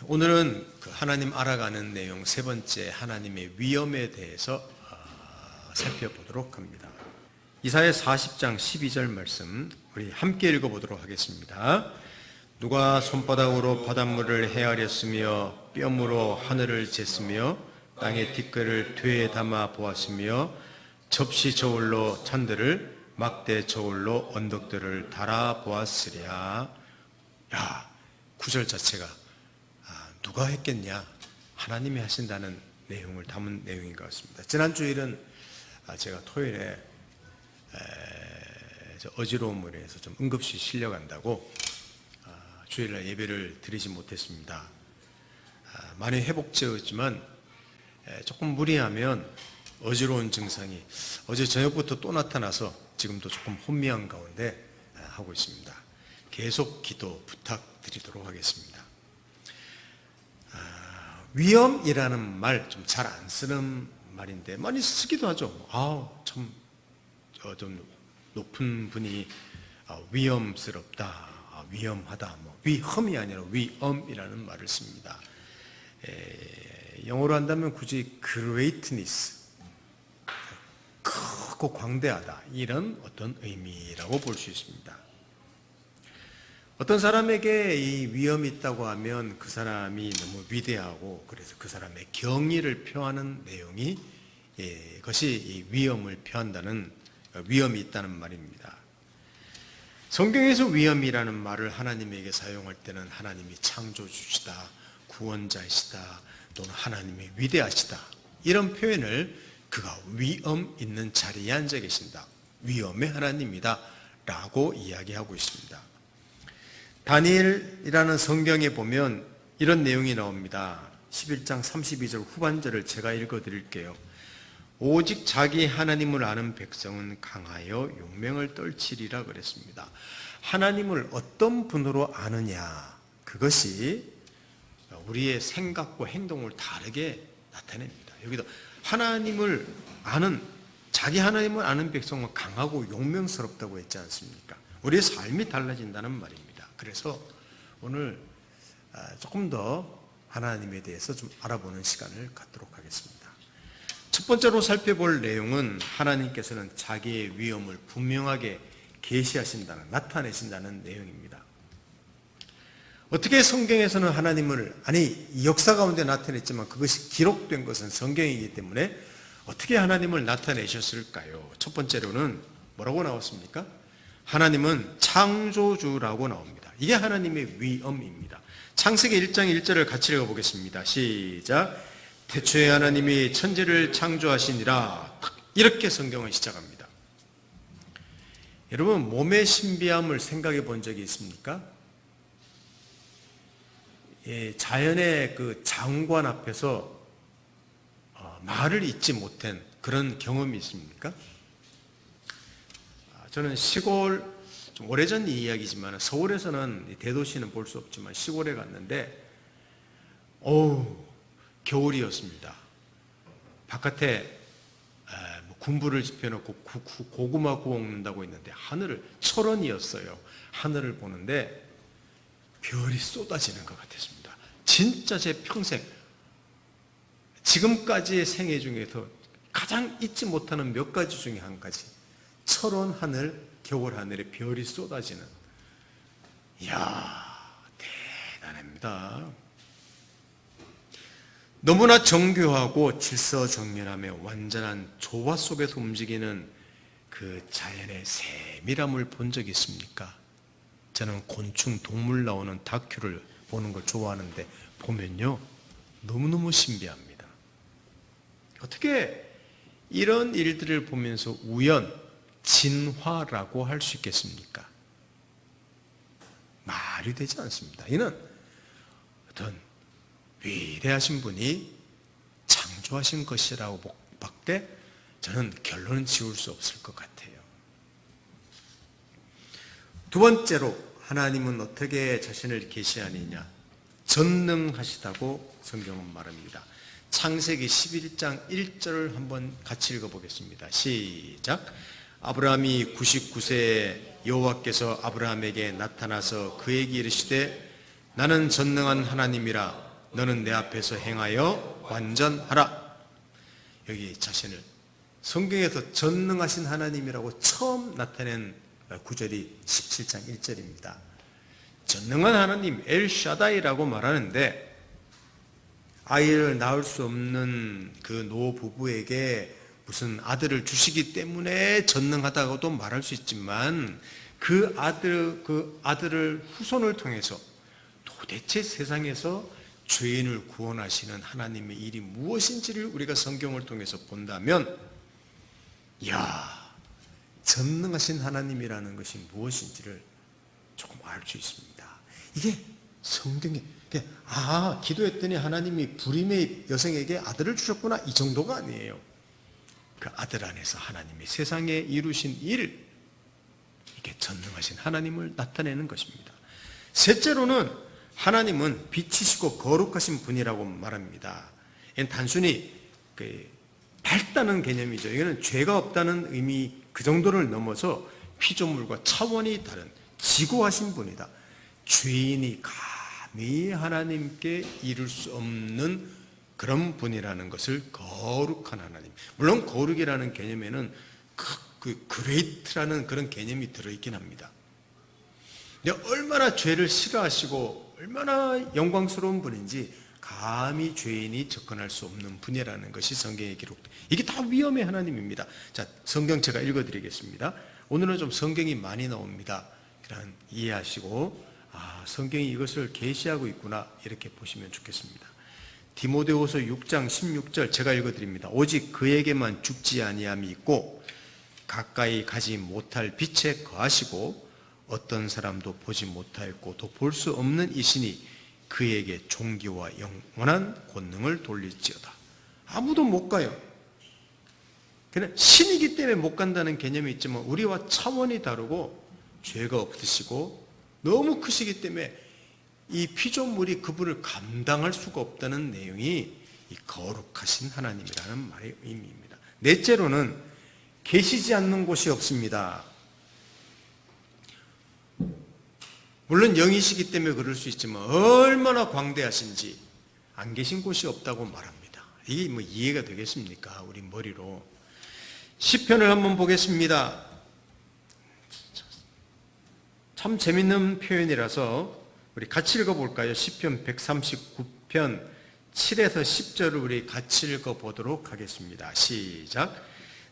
오늘은 그 하나님 알아가는 내용 세 번째, 하나님의 위엄에 대해서 살펴보도록 합니다. 이사야 40장 12절 말씀 우리 함께 읽어보도록 하겠습니다. 누가 손바닥으로 바닷물을 헤아렸으며 뼘으로 하늘을 쟀으며 땅의 티끌을 되에 담아 보았으며 접시 저울로 잔들을 막대 저울로 언덕들을 달아 보았으랴. 야, 구절 자체가 누가 했겠냐? 하나님이 하신다는 내용을 담은 내용인 것 같습니다. 지난 주일은 제가 토요일에 어지러움으로 해서 좀 응급실 실려간다고 주일날 예배를 드리지 못했습니다. 많이 회복되었지만 조금 무리하면 어지러운 증상이 어제 저녁부터 또 나타나서 지금도 조금 혼미한 가운데 하고 있습니다. 계속 기도 부탁드리도록 하겠습니다. 위엄이라는 말 좀 잘 안 쓰는 말인데 많이 쓰기도 하죠. 좀 높은 분이 위엄스럽다, 위엄하다, 위험이 아니라 위엄이라는 말을 씁니다. 영어로 한다면 굳이 greatness, 크고 광대하다, 이런 어떤 의미라고 볼 수 있습니다. 어떤 사람에게 이 위엄이 있다고 하면 그 사람이 너무 위대하고 그래서 그 사람의 경의를 표하는 내용이 그것이 이 위엄을 표한다는 위엄이 있다는 말입니다. 성경에서 위엄이라는 말을 하나님에게 사용할 때는 하나님이 창조주시다, 구원자이시다, 또는 하나님이 위대하시다, 이런 표현을 그가 위엄 있는 자리에 앉아 계신다, 위엄의 하나님이다 라고 이야기하고 있습니다. 다니엘이라는 성경에 보면 이런 내용이 나옵니다. 11장 32절 후반절을 제가 읽어드릴게요. 오직 자기 하나님을 아는 백성은 강하여 용맹을 떨치리라 그랬습니다. 하나님을 어떤 분으로 아느냐, 그것이 우리의 생각과 행동을 다르게 나타냅니다. 여기도 하나님을 아는, 자기 하나님을 아는 백성은 강하고 용맹스럽다고 했지 않습니까? 우리의 삶이 달라진다는 말입니다. 그래서 오늘 조금 더 하나님에 대해서 좀 알아보는 시간을 갖도록 하겠습니다. 첫 번째로 살펴볼 내용은 하나님께서는 자기의 위엄을 분명하게 계시하신다는, 나타내신다는 내용입니다. 어떻게 성경에서는 하나님을, 역사 가운데 나타냈지만 그것이 기록된 것은 성경이기 때문에 어떻게 하나님을 나타내셨을까요? 첫 번째로는 뭐라고 나왔습니까? 하나님은 창조주라고 나옵니다. 이게 하나님의 위엄입니다. 창세기 1장 1절을 같이 읽어보겠습니다. 시작. 태초에 하나님이 천지를 창조하시니라. 이렇게 성경은 시작합니다. 여러분, 몸의 신비함을 생각해 본 적이 있습니까? 자연의 그 장관 앞에서 말을 잇지 못한 그런 경험이 있습니까? 저는 시골, 좀 오래전 이야기지만 서울에서는, 대도시는 볼 수 없지만 시골에 갔는데 겨울이었습니다. 바깥에 군부를 지펴놓고 고구마 구워 먹는다고 했는데 하늘을, 철원이었어요. 하늘을 보는데 별이 쏟아지는 것 같았습니다. 진짜 제 평생, 지금까지의 생애 중에서 가장 잊지 못하는 몇 가지 중에 한 가지, 철원 하늘, 겨울 하늘에 별이 쏟아지는, 이야, 대단합니다. 너무나 정교하고 질서정연하며 완전한 조화 속에서 움직이는 그 자연의 세밀함을 본 적이 있습니까? 저는 곤충, 동물 나오는 다큐를 보는 걸 좋아하는데 보면요, 너무너무 신비합니다. 어떻게 이런 일들을 보면서 우연, 진화라고 할 수 있겠습니까? 말이 되지 않습니다. 이는 어떤 위대하신 분이 창조하신 것이라고 밖에 저는 결론은 지울 수 없을 것 같아요. 두 번째로 하나님은 어떻게 자신을 계시하느냐, 전능하시다고 성경은 말합니다. 창세기 11장 1절을 한번 같이 읽어보겠습니다. 시작. 아브라함이 99세에 여호와께서 아브라함에게 나타나서 그에게 이르시되 나는 전능한 하나님이라 너는 내 앞에서 행하여 완전하라. 여기 자신을 성경에서 전능하신 하나님이라고 처음 나타낸 구절이 17장 1절입니다. 전능한 하나님 엘샤다이라고 말하는데, 아이를 낳을 수 없는 그 노부부에게 무슨 아들을 주시기 때문에 전능하다고도 말할 수 있지만, 그 아들을 후손을 통해서 도대체 세상에서 죄인을 구원하시는 하나님의 일이 무엇인지를 우리가 성경을 통해서 본다면, 전능하신 하나님이라는 것이 무엇인지를 조금 알 수 있습니다. 이게 성경에, 기도했더니 하나님이 불임의 여성에게 아들을 주셨구나, 이 정도가 아니에요. 그 아들 안에서 하나님이 세상에 이루신 일, 이게 전능하신 하나님을 나타내는 것입니다. 셋째로는 하나님은 빛이시고 거룩하신 분이라고 말합니다. 이건 단순히 밝다는 개념이죠. 이거는 죄가 없다는 의미, 그 정도를 넘어서 피조물과 차원이 다른 지고하신 분이다. 죄인이 감히 하나님께 이룰 수 없는 그런 분이라는 것을, 거룩한 하나님. 물론 거룩이라는 개념에는 그레이트라는 그런 개념이 들어있긴 합니다. 근데 얼마나 죄를 싫어하시고 얼마나 영광스러운 분인지 감히 죄인이 접근할 수 없는 분이라는 것이 성경에 기록돼. 이게 다 위엄의 하나님입니다. 자, 성경 제가 읽어드리겠습니다. 오늘은 좀 성경이 많이 나옵니다. 그냥 이해하시고, 성경이 이것을 계시하고 있구나, 이렇게 보시면 좋겠습니다. 디모데후서 6장 16절 제가 읽어드립니다. 오직 그에게만 죽지 아니함이 있고 가까이 가지 못할 빛에 거하시고 어떤 사람도 보지 못하였고 또 볼 수 없는 이시니 그에게 존귀와 영원한 권능을 돌릴지어다. 아무도 못 가요. 그냥 신이기 때문에 못 간다는 개념이 있지만 우리와 차원이 다르고 죄가 없으시고 너무 크시기 때문에 이 피조물이 그분을 감당할 수가 없다는 내용이 이 거룩하신 하나님이라는 말의 의미입니다. 넷째로는 계시지 않는 곳이 없습니다. 물론 영이시기 때문에 그럴 수 있지만 얼마나 광대하신지 안 계신 곳이 없다고 말합니다. 이게 뭐 이해가 되겠습니까? 우리 머리로. 시편을 한번 보겠습니다. 참 재밌는 표현이라서 우리 같이 읽어볼까요? 시편 139편 7에서 10절을 우리 같이 읽어보도록 하겠습니다. 시작.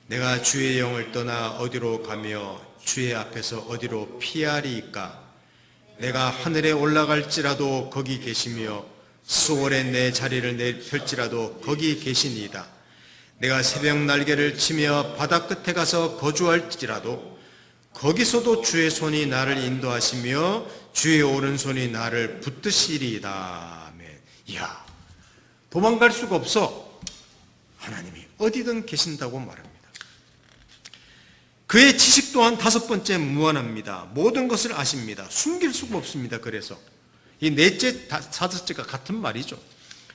내가 주의 영을 떠나 어디로 가며 주의 앞에서 어디로 피하리이까? 내가 하늘에 올라갈지라도 거기 계시며 수월에 내 자리를 내펼지라도 거기 계시니이다. 내가 새벽 날개를 치며 바다 끝에 가서 거주할지라도 거기서도 주의 손이 나를 인도하시며 주의 오른손이 나를 붙드시리이다. 아멘. 이야, 도망갈 수가 없어. 하나님이 어디든 계신다고 말합니다. 그의 지식 또한 다섯 번째 무한합니다. 모든 것을 아십니다. 숨길 수가 없습니다. 그래서 이 넷째, 다섯째가 같은 말이죠.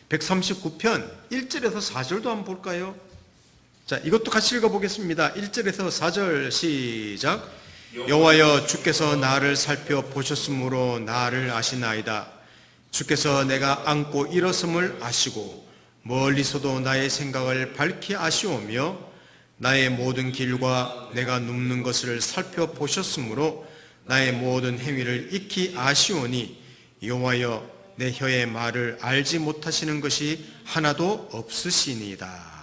139편 1절에서 4절도 한번 볼까요? 자, 이것도 같이 읽어보겠습니다. 1절에서 4절 시작. 여호와여, 주께서 나를 살펴보셨으므로 나를 아시나이다. 주께서 내가 앉고 일어섬을 아시고 멀리서도 나의 생각을 밝히 아시오며 나의 모든 길과 내가 눕는 것을 살펴보셨으므로 나의 모든 행위를 익히 아시오니 여호와여, 내 혀의 말을 알지 못하시는 것이 하나도 없으시니이다.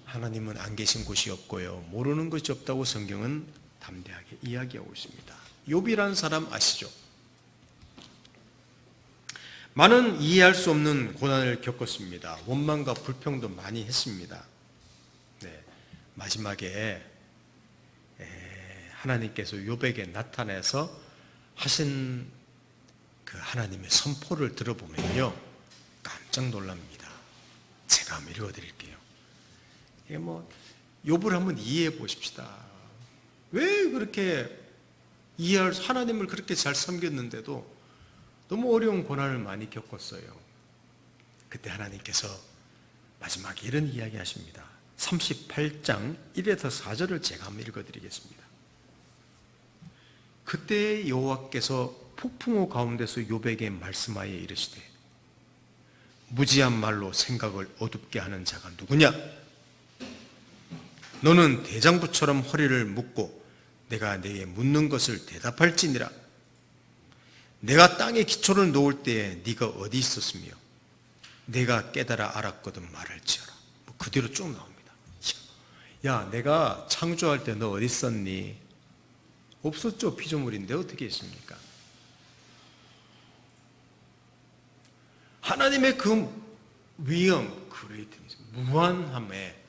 하나님은 안 계신 곳이 없고요, 모르는 것이 없다고 성경은 담대하게 이야기하고 있습니다. 욥이라는 사람 아시죠? 많은 이해할 수 없는 고난을 겪었습니다. 원망과 불평도 많이 했습니다. 네, 마지막에 하나님께서 욥에게 나타나서 하신 그 하나님의 선포를 들어보면요, 깜짝 놀랍니다. 제가 한번 읽어드릴게요. 이게 욥을 한번 이해해 보십시다. 왜 그렇게 하나님을 그렇게 잘 섬겼는데도 너무 어려운 고난을 많이 겪었어요. 그때 하나님께서 마지막에 이런 이야기 하십니다. 38장 1에서 4절을 제가 한번 읽어드리겠습니다. 그때 여호와께서 폭풍우 가운데서 욥에게 말씀하여 이르시되 무지한 말로 생각을 어둡게 하는 자가 누구냐? 너는 대장부처럼 허리를 묶고 내가 네게 묻는 것을 대답할지니라. 내가 땅에 기초를 놓을 때에 네가 어디 있었으며 내가 깨달아 알았거든 말할지어라. 그 뒤로 쭉 나옵니다. 야, 내가 창조할 때 너 어디 있었니? 없었죠. 피조물인데 어떻게 했습니까? 하나님의 그 위엄, 그레이트니스, 무한함에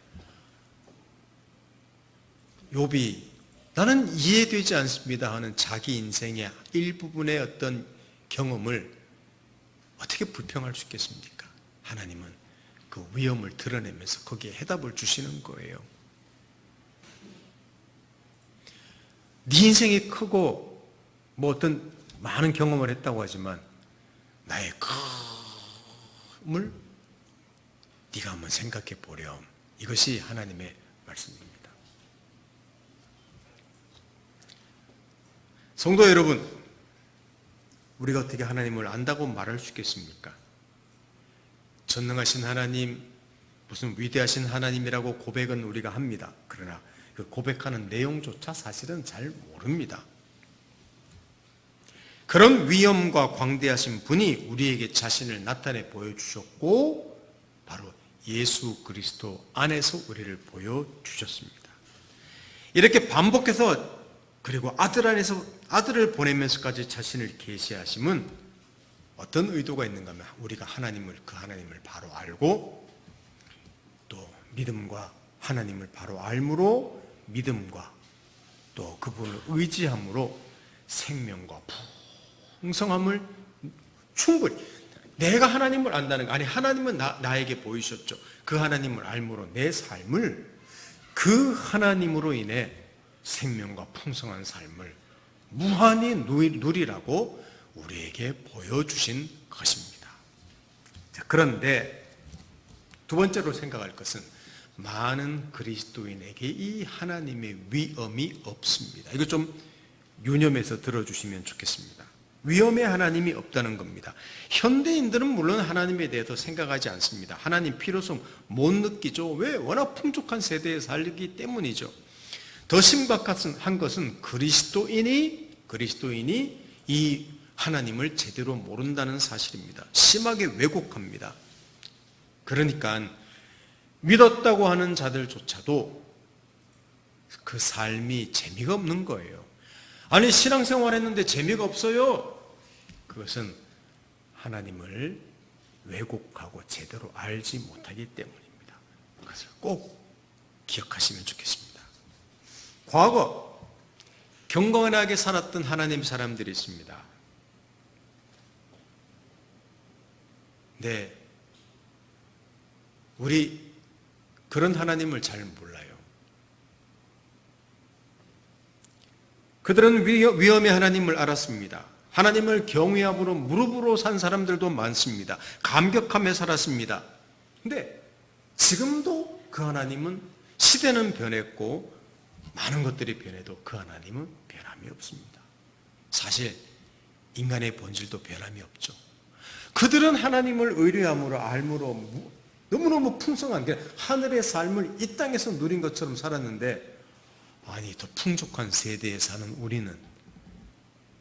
욥이 나는 이해되지 않습니다 하는 자기 인생의 일부분의 어떤 경험을 어떻게 불평할 수 있겠습니까? 하나님은 그 위엄을 드러내면서 거기에 해답을 주시는 거예요. 네 인생이 크고 뭐 어떤 많은 경험을 했다고 하지만 나의 금을 네가 한번 생각해 보렴. 이것이 하나님의 말씀입니다. 성도 여러분, 우리가 어떻게 하나님을 안다고 말할 수 있겠습니까? 전능하신 하나님, 무슨 위대하신 하나님이라고 고백은 우리가 합니다. 그러나 그 고백하는 내용조차 사실은 잘 모릅니다. 그런 위엄과 광대하신 분이 우리에게 자신을 나타내 보여주셨고 바로 예수 그리스도 안에서 우리를 보여주셨습니다. 이렇게 반복해서 그리고 아들 안에서 아들을 보내면서까지 자신을 계시하심은 어떤 의도가 있는가 하면 우리가 그 하나님을 바로 알고 또 믿음과 하나님을 바로 알므로 믿음과 또 그분을 의지함으로 생명과 풍성함을 충분히 내가 하나님을 안다는 거 아니 하나님은 나에게 보이셨죠. 그 하나님을 알므로 내 삶을 그 하나님으로 인해 생명과 풍성한 삶을 무한히 누리라고 우리에게 보여주신 것입니다. 그런데 두 번째로 생각할 것은 많은 그리스도인에게 이 하나님의 위엄이 없습니다. 이거 좀 유념해서 들어주시면 좋겠습니다. 위엄의 하나님이 없다는 겁니다. 현대인들은 물론 하나님에 대해서 생각하지 않습니다. 하나님 필요성 못 느끼죠. 왜? 워낙 풍족한 세대에 살기 때문이죠. 더 심각한 것은 그리스도인이 이 하나님을 제대로 모른다는 사실입니다. 심하게 왜곡합니다. 그러니까 믿었다고 하는 자들조차도 그 삶이 재미가 없는 거예요. 아니 신앙생활 했는데 재미가 없어요. 그것은 하나님을 왜곡하고 제대로 알지 못하기 때문입니다. 그것을 꼭 기억하시면 좋겠습니다. 과거 경건하게 살았던 하나님 사람들이 있습니다. 네, 우리 그런 하나님을 잘 몰라요. 그들은 위엄의 하나님을 알았습니다. 하나님을 경외함으로 무릎으로 산 사람들도 많습니다. 감격하며 살았습니다. 근데 지금도 그 하나님은 시대는 변했고 많은 것들이 변해도 그 하나님은 변함이 없습니다. 사실 인간의 본질도 변함이 없죠. 그들은 하나님을 의뢰함으로 알므로 너무너무 풍성한 게 하늘의 삶을 이 땅에서 누린 것처럼 살았는데 아니 더 풍족한 세대에 사는 우리는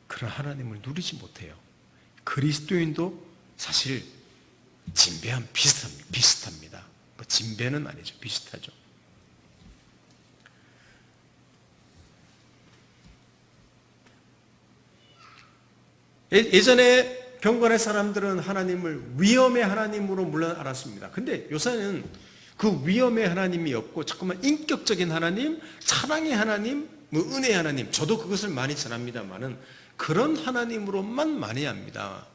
그런 하나님을 누리지 못해요. 그리스도인도 사실 진배한 비슷합니다. 뭐 진배는 아니죠. 비슷하죠. 예전에 경건의 사람들은 하나님을 위엄의 하나님으로 물론 알았습니다. 근데 요새는 그 위엄의 하나님이 없고 자꾸만 인격적인 하나님, 사랑의 하나님, 은혜의 하나님, 저도 그것을 많이 전합니다만은 그런 하나님으로만 많이 합니다.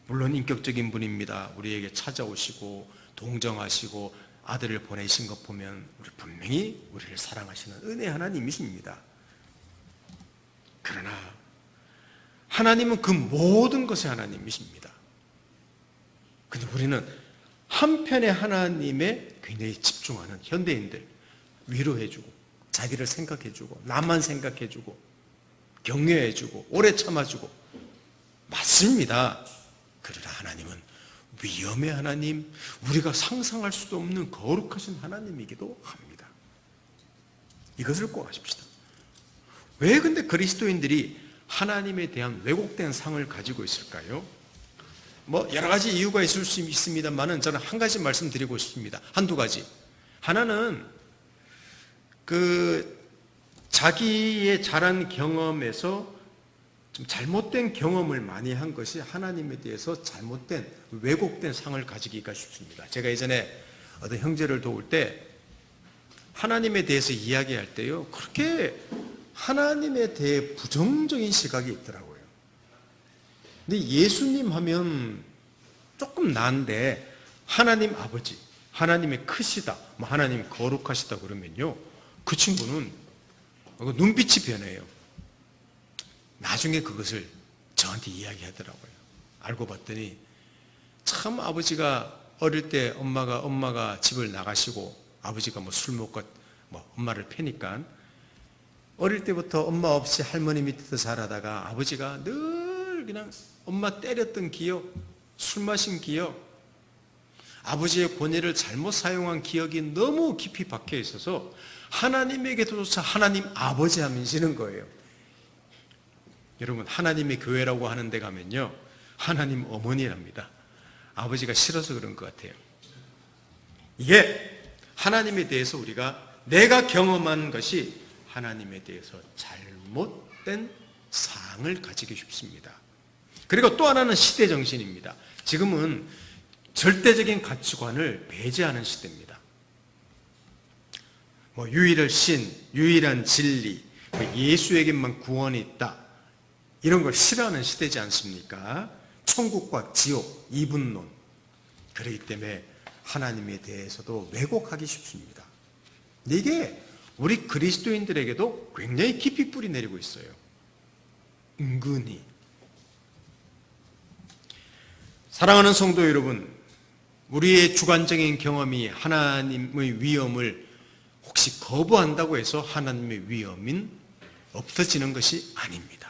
물론 인격적인 분입니다. 우리에게 찾아오시고 동정하시고 아들을 보내신 것 보면 우리 분명히 우리를 사랑하시는 은혜 하나님이십니다. 그러나 하나님은 그 모든 것의 하나님이십니다. 근데 우리는 한편의 하나님에 굉장히 집중하는 현대인들, 위로해주고 자기를 생각해주고 나만 생각해주고 경외해주고 오래 참아주고 맞습니다. 그러나 하나님은 위엄의 하나님, 우리가 상상할 수도 없는 거룩하신 하나님이기도 합니다. 이것을 꼭 아십시다. 왜 근데 그리스도인들이 하나님에 대한 왜곡된 상을 가지고 있을까요? 여러 가지 이유가 있을 수 있습니다만은 저는 한 가지 말씀드리고 싶습니다. 한두 가지. 하나는 자기의 자란 경험에서 좀 잘못된 경험을 많이 한 것이 하나님에 대해서 잘못된 왜곡된 상을 가지기가 쉽습니다. 제가 예전에 어떤 형제를 도울 때 하나님에 대해서 이야기할 때요, 그렇게 하나님에 대해 부정적인 시각이 있더라고요. 근데 예수님 하면 조금 나은데 하나님 아버지, 하나님의 크시다, 하나님 거룩하시다 그러면요, 그 친구는 눈빛이 변해요. 나중에 그것을 저한테 이야기하더라고요. 알고 봤더니 참 아버지가 어릴 때 엄마가 집을 나가시고 아버지가 술 먹고 엄마를 패니까 어릴 때부터 엄마 없이 할머니 밑에서 자라다가 아버지가 늘 그냥 엄마 때렸던 기억, 술 마신 기억, 아버지의 권위를 잘못 사용한 기억이 너무 깊이 박혀 있어서 하나님에게조차 하나님 아버지 하시는 거예요. 여러분, 하나님의 교회라고 하는 데 가면요, 하나님 어머니랍니다. 아버지가 싫어서 그런 것 같아요. 이게 하나님에 대해서 내가 경험한 것이 하나님에 대해서 잘못된 사항을 가지기 쉽습니다. 그리고 또 하나는 시대 정신입니다. 지금은 절대적인 가치관을 배제하는 시대입니다. 유일한 신, 유일한 진리, 예수에게만 구원이 있다, 이런 걸 싫어하는 시대지 않습니까? 천국과 지옥, 이분론. 그렇기 때문에 하나님에 대해서도 왜곡하기 쉽습니다. 근데 이게 우리 그리스도인들에게도 굉장히 깊이 뿌리 내리고 있어요. 은근히. 사랑하는 성도 여러분, 우리의 주관적인 경험이 하나님의 위엄을 혹시 거부한다고 해서 하나님의 위엄은 없어지는 것이 아닙니다.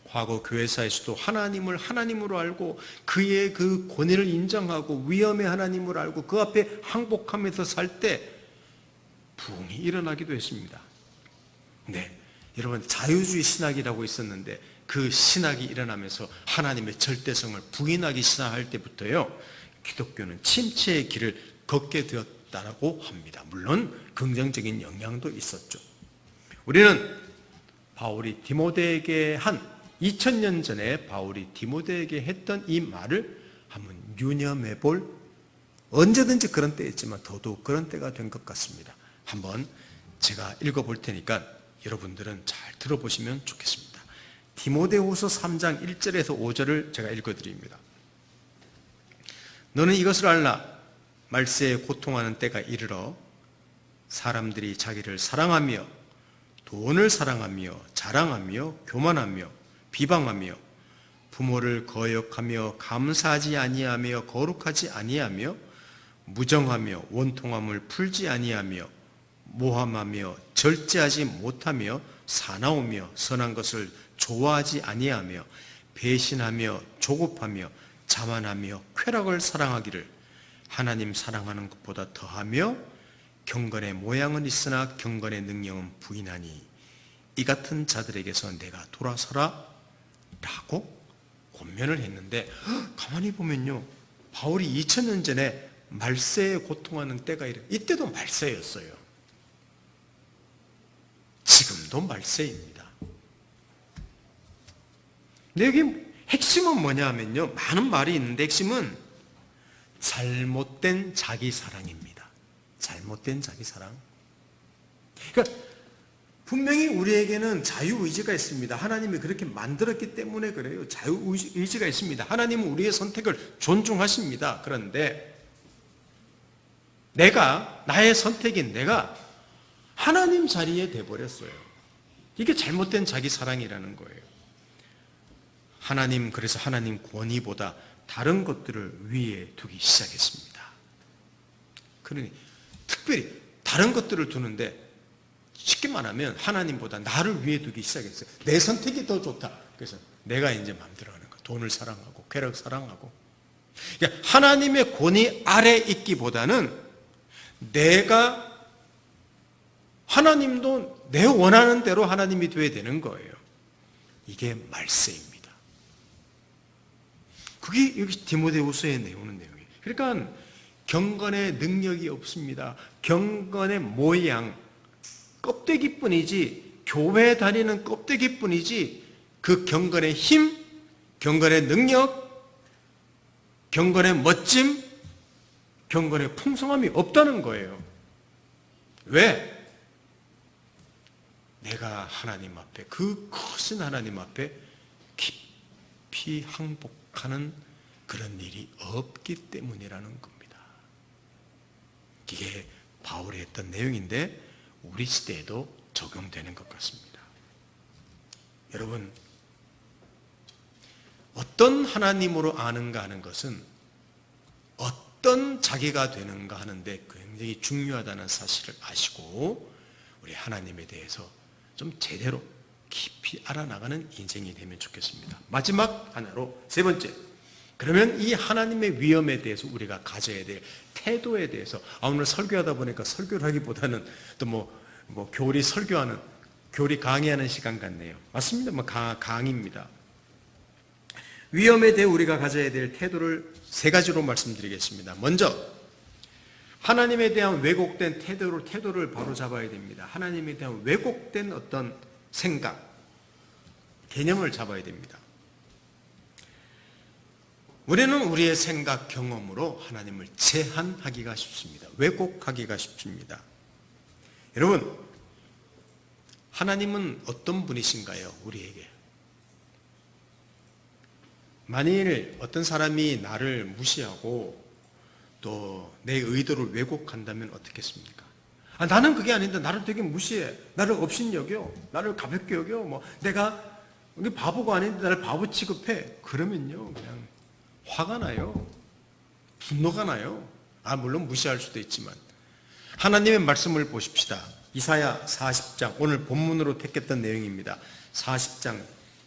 과거 교회사에서도 하나님을 하나님으로 알고 그의 그 권위를 인정하고 위엄의 하나님을 알고 그 앞에 항복하면서 살 때 부흥이 일어나기도 했습니다. 네, 여러분, 자유주의 신학이라고 있었는데 그 신학이 일어나면서 하나님의 절대성을 부인하기 시작할 때부터요, 기독교는 침체의 길을 걷게 되었다고 합니다. 물론 긍정적인 영향도 있었죠. 우리는 바울이 디모데에게 2000년 전에 바울이 디모데에게 했던 이 말을 한번 유념해 볼, 언제든지 그런 때였지만 더더욱 그런 때가 된 것 같습니다. 한번 제가 읽어볼 테니까 여러분들은 잘 들어보시면 좋겠습니다. 디모데후서 3장 1절에서 5절을 제가 읽어드립니다. 너는 이것을 알라. 말세에 고통하는 때가 이르러 사람들이 자기를 사랑하며 돈을 사랑하며 자랑하며 교만하며 비방하며 부모를 거역하며 감사하지 아니하며 거룩하지 아니하며 무정하며 원통함을 풀지 아니하며 모함하며 절제하지 못하며 사나우며 선한 것을 좋아하지 아니하며 배신하며 조급하며 자만하며 쾌락을 사랑하기를 하나님 사랑하는 것보다 더하며 경건의 모양은 있으나 경건의 능력은 부인하니 이 같은 자들에게서 내가 돌아서라 라고 권면을 했는데, 가만히 보면요, 바울이 2000년 전에 말세에 고통하는 때가 이때도 말세였어요. 지금도 말세입니다. 근데 여기 핵심은 뭐냐 하면요, 많은 말이 있는데 핵심은 잘못된 자기 사랑입니다. 잘못된 자기 사랑. 그러니까 분명히 우리에게는 자유의지가 있습니다. 하나님이 그렇게 만들었기 때문에 그래요. 자유의지가 있습니다. 하나님은 우리의 선택을 존중하십니다. 그런데 나의 선택인 내가 하나님 자리에 돼버렸어요. 이게 잘못된 자기 사랑이라는 거예요. 그래서 하나님 권위보다 다른 것들을 위에 두기 시작했습니다. 그러니 특별히 다른 것들을 두는데, 쉽게 말하면 하나님보다 나를 위에 두기 시작했어요. 내 선택이 더 좋다. 그래서 내가 이제 마음대로 하는 거예요. 돈을 사랑하고 쾌락 사랑하고. 그러니까 하나님의 권위 아래 있기보다는 내가 하나님도 내 원하는 대로 하나님이 되어야 되는 거예요. 이게 말세입니다. 그게 여기 디모데후서에 나오는 내용이에요. 그러니까 경건의 능력이 없습니다. 경건의 모양, 껍데기뿐이지, 교회 다니는 껍데기뿐이지 그 경건의 힘, 경건의 능력, 경건의 멋짐, 경건의 풍성함이 없다는 거예요. 왜? 내가 하나님 앞에, 그 크신 하나님 앞에 깊이 항복하는 그런 일이 없기 때문이라는 겁니다. 이게 바울이 했던 내용인데 우리 시대에도 적용되는 것 같습니다. 여러분, 어떤 하나님으로 아는가 하는 것은 어떤 자기가 되는가 하는데 굉장히 중요하다는 사실을 아시고 우리 하나님에 대해서 좀 제대로 깊이 알아나가는 인생이 되면 좋겠습니다. 마지막 하나로 세 번째, 그러면 이 하나님의 위엄에 대해서 우리가 가져야 될 태도에 대해서, 오늘 설교하다 보니까 설교를 하기보다는 또 교리 설교하는, 교리 강의하는 시간 같네요. 맞습니다. 강의입니다. 위엄에 대해 우리가 가져야 될 태도를 세 가지로 말씀드리겠습니다. 먼저 하나님에 대한 왜곡된 태도를 바로 잡아야 됩니다. 하나님에 대한 왜곡된 어떤 생각, 개념을 잡아야 됩니다. 우리는 우리의 생각, 경험으로 하나님을 제한하기가 쉽습니다. 왜곡하기가 쉽습니다. 여러분, 하나님은 어떤 분이신가요? 우리에게. 만일 어떤 사람이 나를 무시하고 또 내 의도를 왜곡한다면 어떻겠습니까? 나는 그게 아닌데 나를 되게 무시해. 나를 업신여겨. 나를 가볍게 여겨. 내가 바보가 아닌데 나를 바보 취급해. 그러면요, 그냥 화가 나요. 분노가 나요. 물론 무시할 수도 있지만. 하나님의 말씀을 보십시다. 이사야 40장, 오늘 본문으로 택했던 내용입니다. 40장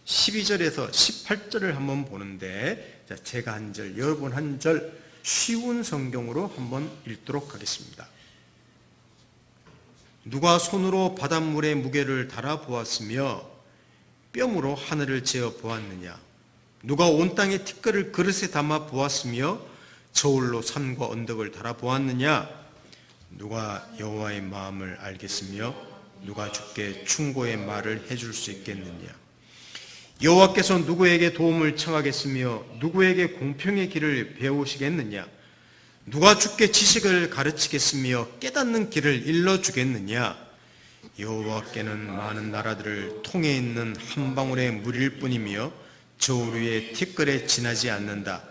12절에서 18절을 한번 보는데, 제가 한 절, 여러분 한 절, 쉬운 성경으로 한번 읽도록 하겠습니다. 누가 손으로 바닷물의 무게를 달아 보았으며 뼘으로 하늘을 재어 보았느냐? 누가 온 땅의 티끌을 그릇에 담아 보았으며 저울로 산과 언덕을 달아 보았느냐? 누가 여호와의 마음을 알겠으며 누가 주께 충고의 말을 해줄 수 있겠느냐? 여호와께서 누구에게 도움을 청하겠으며 누구에게 공평의 길을 배우시겠느냐? 누가 주께 지식을 가르치겠으며 깨닫는 길을 일러주겠느냐? 여호와께는 많은 나라들을 통해 있는 한 방울의 물일 뿐이며 저울 위에 티끌에 지나지 않는다.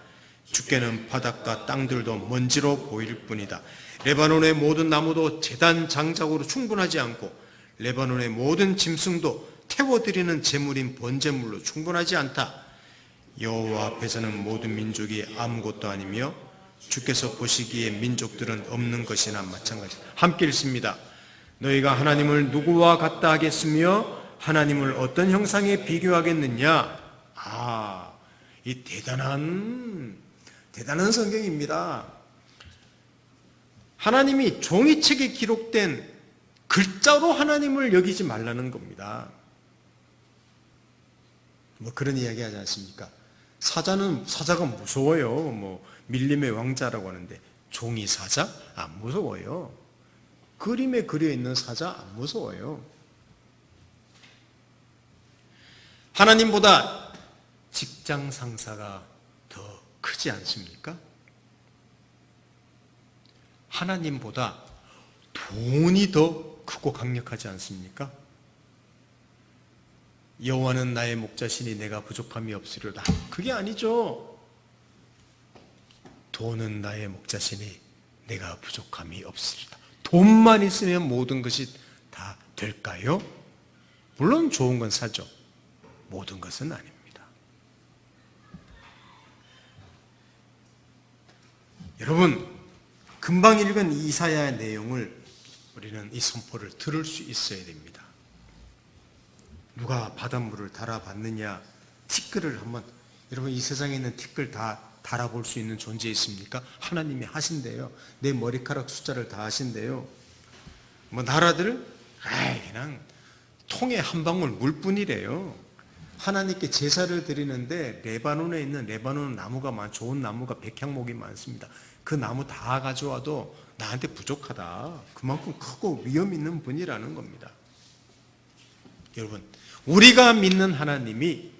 주께는 바닷가 땅들도 먼지로 보일 뿐이다. 레바논의 모든 나무도 제단 장작으로 충분하지 않고 레바논의 모든 짐승도 태워드리는 제물인 번제물로 충분하지 않다. 여호와 앞에서는 모든 민족이 아무것도 아니며 주께서 보시기에 민족들은 없는 것이나 마찬가지다. 함께 읽습니다. 너희가 하나님을 누구와 같다 하겠으며 하나님을 어떤 형상에 비교하겠느냐? 이 대단한 성경입니다. 하나님이 종이책에 기록된 글자로 하나님을 여기지 말라는 겁니다. 그런 이야기 하지 않습니까? 사자가 무서워요. 밀림의 왕자라고 하는데 종이 사자? 안 무서워요. 그림에 그려 있는 사자 안 무서워요. 하나님보다 직장 상사가 더 크지 않습니까? 하나님보다 돈이 더 크고 강력하지 않습니까? 여호와는 나의 목자시니 내가 부족함이 없으리로다. 그게 아니죠. 돈은 나의 목자시니 내가 부족함이 없으리로다. 돈만 있으면 모든 것이 다 될까요? 물론 좋은 건 사죠. 모든 것은 아닙니다. 여러분, 금방 읽은 이사야의 내용을 우리는 이 선포를 들을 수 있어야 됩니다. 누가 바닷물을 달아봤느냐? 티끌을 한번, 여러분 이 세상에 있는 티끌 다 달아볼 수 있는 존재 있습니까? 하나님이 하신대요. 내 머리카락 숫자를 다 하신대요. 뭐 나라들 그냥 통에 한 방울 물뿐이래요. 하나님께 제사를 드리는데 레바논에 있는 레바논 나무가 좋은 나무가 백향목이 많습니다. 그 나무 다 가져와도 나한테 부족하다. 그만큼 크고 위험 있는 분이라는 겁니다. 여러분, 우리가 믿는 하나님이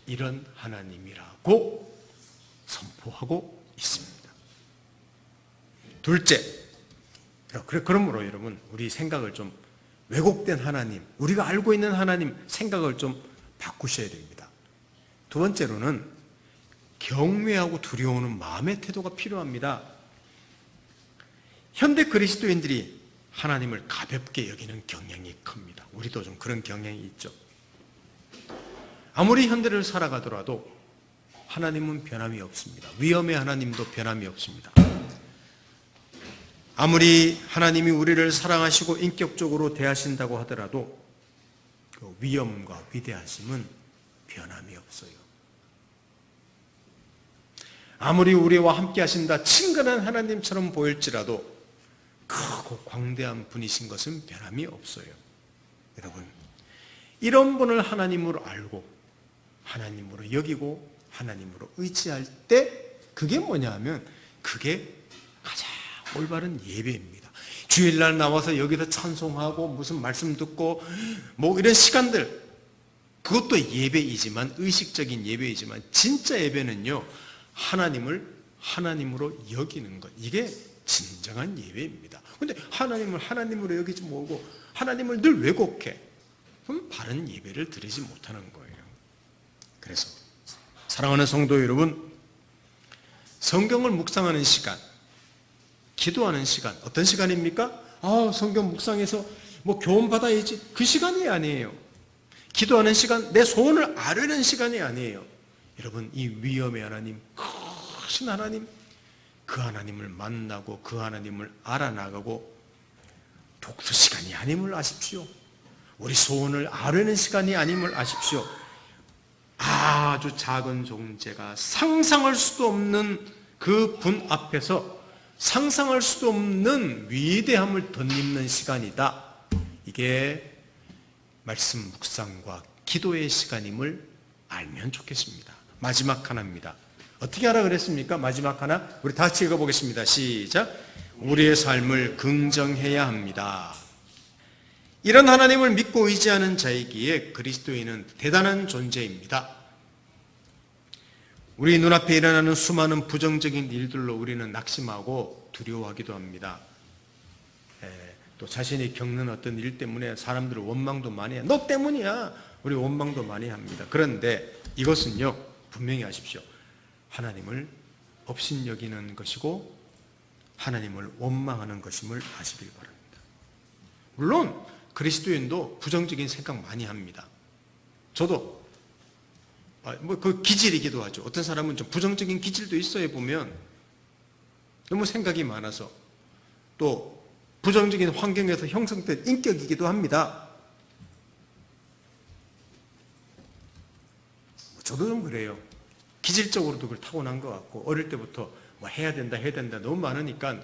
이런 하나님이라고 선포하고 있습니다. 둘째, 그러므로 여러분, 우리 생각을 좀 왜곡된 하나님, 우리가 알고 있는 하나님 생각을 좀 바꾸셔야 됩니다. 두 번째로는 경외하고 두려워하는 마음의 태도가 필요합니다. 현대 그리스도인들이 하나님을 가볍게 여기는 경향이 큽니다. 우리도 좀 그런 경향이 있죠. 아무리 현대를 살아가더라도 하나님은 변함이 없습니다. 위험의 하나님도 변함이 없습니다. 아무리 하나님이 우리를 사랑하시고 인격적으로 대하신다고 하더라도 그 위엄과 위대하심은 변함이 없어요. 아무리 우리와 함께 하신다 친근한 하나님처럼 보일지라도 크고 광대한 분이신 것은 변함이 없어요. 여러분, 이런 분을 하나님으로 알고 하나님으로 여기고 하나님으로 의지할 때 그게 뭐냐 하면 그게 가장 올바른 예배입니다. 주일날 나와서 여기서 찬송하고 무슨 말씀 듣고 뭐 이런 시간들, 그것도 예배이지만 의식적인 예배이지만 진짜 예배는요, 하나님을 하나님으로 여기는 것, 이게 진정한 예배입니다. 그런데 하나님을 하나님으로 여기지 못하고 하나님을 늘 왜곡해, 그럼 바른 예배를 드리지 못하는 거예요. 그래서 사랑하는 성도 여러분, 성경을 묵상하는 시간, 기도하는 시간, 어떤 시간입니까? 성경 묵상해서 뭐 교훈 받아야지, 그 시간이 아니에요. 기도하는 시간, 내 소원을 아뢰는 시간이 아니에요. 여러분, 이 위엄의 하나님, 크신 하나님, 그 하나님을 만나고 그 하나님을 알아나가고 독서 시간이 아님을 아십시오. 우리 소원을 아뢰는 시간이 아님을 아십시오. 아주 작은 존재가 상상할 수도 없는 그 분 앞에서 상상할 수도 없는 위대함을 덧입는 시간이다. 이게 말씀 묵상과 기도의 시간임을 알면 좋겠습니다. 마지막 하나입니다. 어떻게 하라 그랬습니까? 마지막 하나, 우리 다 같이 읽어보겠습니다. 시작. 우리의 삶을 긍정해야 합니다. 이런 하나님을 믿고 의지하는 자이기에 그리스도인은 대단한 존재입니다. 우리 눈앞에 일어나는 수많은 부정적인 일들로 우리는 낙심하고 두려워하기도 합니다. 또 자신이 겪는 어떤 일 때문에 사람들은 원망도 많이 해요. 너 때문이야. 우리 원망도 많이 합니다. 그런데 이것은요, 분명히 아십시오. 하나님을 업신여기는 것이고 하나님을 원망하는 것임을 아시길 바랍니다. 물론 그리스도인도 부정적인 생각 많이 합니다. 저도 그 기질이기도 하죠. 어떤 사람은 좀 부정적인 기질도 있어요. 보면 너무 생각이 많아서, 또 부정적인 환경에서 형성된 인격이기도 합니다. 저도 좀 그래요. 기질적으로도 그걸 타고난 것 같고, 어릴 때부터 뭐 해야 된다 너무 많으니까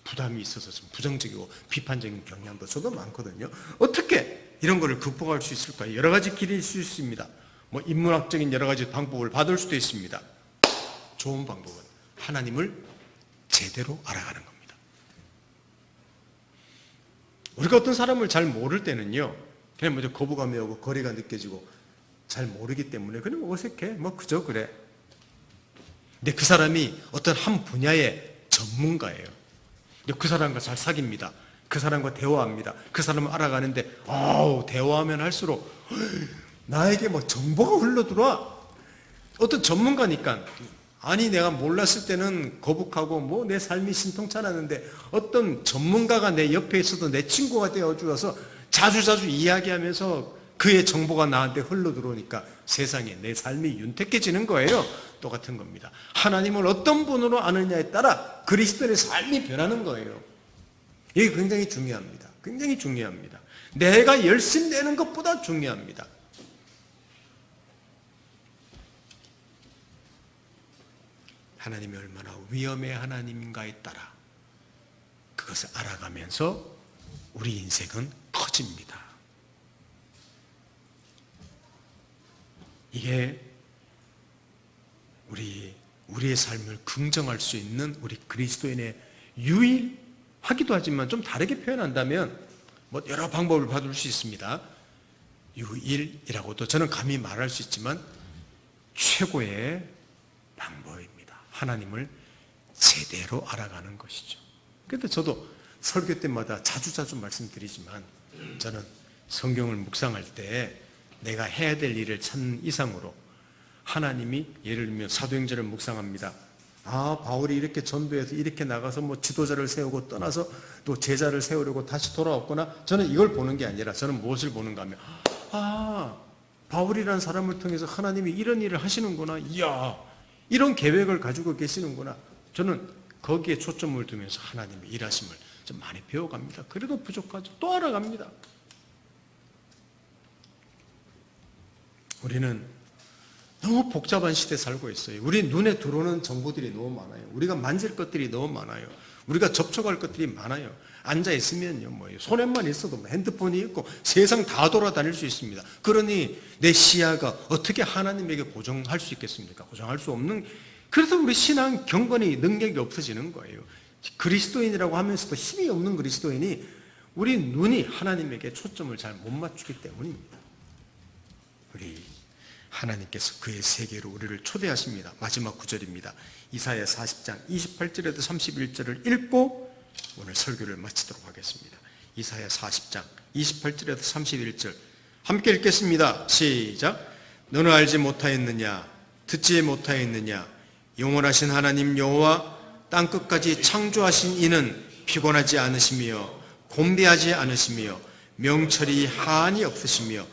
부담이 있어서 좀 부정적이고 비판적인 경향도 저도 많거든요. 어떻게 이런 거를 극복할 수 있을까요? 여러 가지 길이 있을 수 있습니다. 뭐 인문학적인 여러 가지 방법을 받을 수도 있습니다. 좋은 방법은 하나님을 제대로 알아가는 겁니다. 우리가 어떤 사람을 잘 모를 때는요, 그냥 먼저 거부감이 오고 거리가 느껴지고 잘 모르기 때문에 그냥 어색해. 뭐 그저 그래. 근데 그 사람이 어떤 한 분야의 전문가예요. 근데 그 사람과 잘 사깁니다. 그 사람과 대화합니다. 그 사람을 알아가는데 대화하면 할수록 나에게 뭐 정보가 흘러들어와. 어떤 전문가니까, 아니 내가 몰랐을 때는 거북하고 뭐 내 삶이 신통찮았는데 어떤 전문가가 내 옆에 있어도 내 친구가 되어주어서 자주자주 이야기하면서 그의 정보가 나한테 흘러들어오니까 세상에 내 삶이 윤택해지는 거예요. 똑같은 겁니다. 하나님을 어떤 분으로 아느냐에 따라 그리스도인의 삶이 변하는 거예요. 이게 굉장히 중요합니다. 굉장히 중요합니다. 내가 열심히 내는 것보다 중요합니다. 하나님이 얼마나 위엄의 하나님인가에 따라 그것을 알아가면서 우리 인생은 커집니다. 이게 우리의 삶을 긍정할 수 있는 우리 그리스도인의 유일하기도 하지만 좀 다르게 표현한다면 뭐 여러 방법을 받을 수 있습니다. 유일이라고도 저는 감히 말할 수 있지만 최고의 방법입니다. 하나님을 제대로 알아가는 것이죠. 그런데 저도 설교 때마다 자주 말씀드리지만 저는 성경을 묵상할 때 내가 해야 될 일을 찾는 이상으로 하나님이 예를 들면 사도행전을 묵상합니다. 바울이 이렇게 전도해서 이렇게 나가서 뭐 지도자를 세우고 떠나서 또 제자를 세우려고 다시 돌아왔구나. 저는 이걸 보는 게 아니라 저는 무엇을 보는가 하면 바울이라는 사람을 통해서 하나님이 이런 일을 하시는구나. 이야, 이런 계획을 가지고 계시는구나. 저는 거기에 초점을 두면서 하나님의 일하심을 좀 많이 배워갑니다. 그래도 부족하죠. 또 알아갑니다. 우리는 너무 복잡한 시대에 살고 있어요. 우리 눈에 들어오는 정보들이 너무 많아요. 우리가 만질 것들이 너무 많아요. 우리가 접촉할 것들이 많아요. 앉아있으면요, 손에만 있어도 핸드폰이 있고 세상 다 돌아다닐 수 있습니다. 그러니 내 시야가 어떻게 하나님에게 고정할 수 있겠습니까? 고정할 수 없는, 그래서 우리 신앙 경건이 능력이 없어지는 거예요. 그리스도인이라고 하면서도 힘이 없는 그리스도인이 우리 눈이 하나님에게 초점을 잘 못 맞추기 때문입니다. 우리 하나님께서 그의 세계로 우리를 초대하십니다. 마지막 구절입니다. 이사야 40장 28절에서 31절을 읽고 오늘 설교를 마치도록 하겠습니다. 이사야 40장 28절에서 31절 함께 읽겠습니다. 시작. 너는 알지 못하였느냐? 듣지 못하였느냐? 영원하신 하나님 여호와 땅끝까지 창조하신 이는 피곤하지 않으시며 곤비하지 않으시며 명철이 한이 없으시며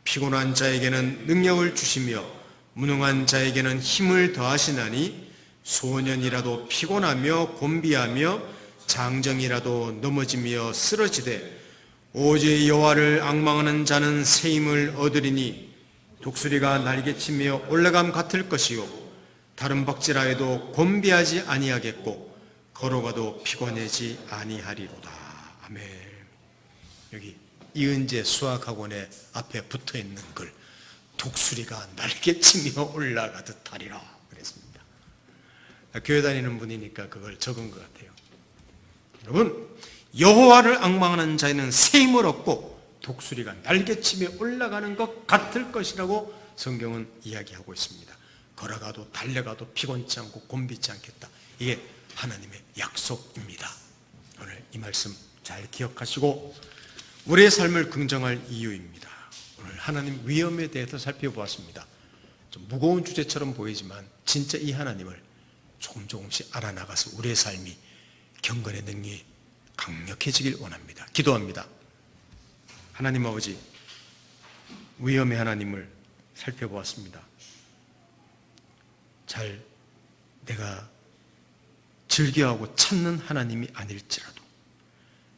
피곤한 자에게는 능력을 주시며 무능한 자에게는 힘을 더하시나니 소년이라도 피곤하며 곤비하며 장정이라도 넘어지며 쓰러지되 오직 여호와를 앙망하는 자는 새 힘을 얻으리니 독수리가 날개치며 올라감 같을 것이요 다른 박질하여도 곤비하지 아니하겠고 걸어가도 피곤하지 아니하리로다. 아멘. 여기 이은재 수학학원의 앞에 붙어있는 글, 독수리가 날개치며 올라가듯 하리라 그랬습니다. 교회 다니는 분이니까 그걸 적은 것 같아요. 여러분, 여호와를 앙망하는 자에는 새 힘을 얻고 독수리가 날개치며 올라가는 것 같을 것이라고 성경은 이야기하고 있습니다. 걸어가도 달려가도 피곤치 않고 곤비지 않겠다. 이게 하나님의 약속입니다. 오늘 이 말씀 잘 기억하시고 우리의 삶을 긍정할 이유입니다. 오늘 하나님 위엄에 대해서 살펴보았습니다. 좀 무거운 주제처럼 보이지만 진짜 이 하나님을 조금씩 알아나가서 우리의 삶이 경건의 능력이 강력해지길 원합니다. 기도합니다. 하나님 아버지, 위엄의 하나님을 살펴보았습니다. 잘 내가 즐겨하고 찾는 하나님이 아닐지라도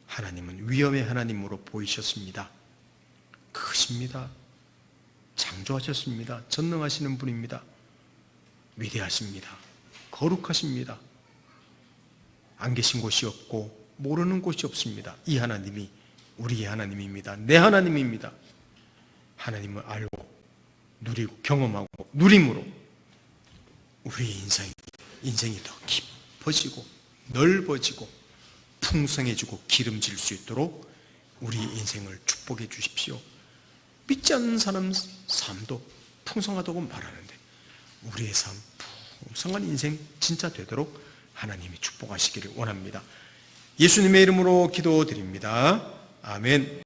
하나님은 위엄의 하나님으로 보이셨습니다. 크십니다. 창조하셨습니다. 전능하시는 분입니다. 위대하십니다. 거룩하십니다. 안 계신 곳이 없고 모르는 곳이 없습니다. 이 하나님이 우리의 하나님입니다. 내 하나님입니다. 하나님을 알고 누리고 경험하고 누림으로 우리의 인생이 더 깊어지고 넓어지고 풍성해지고 기름질 수 있도록 우리 인생을 축복해 주십시오. 믿지 않는 사람 삶도 풍성하다고 말하는데 우리의 삶 풍성한 인생 진짜 되도록 하나님이 축복하시기를 원합니다. 예수님의 이름으로 기도드립니다. 아멘.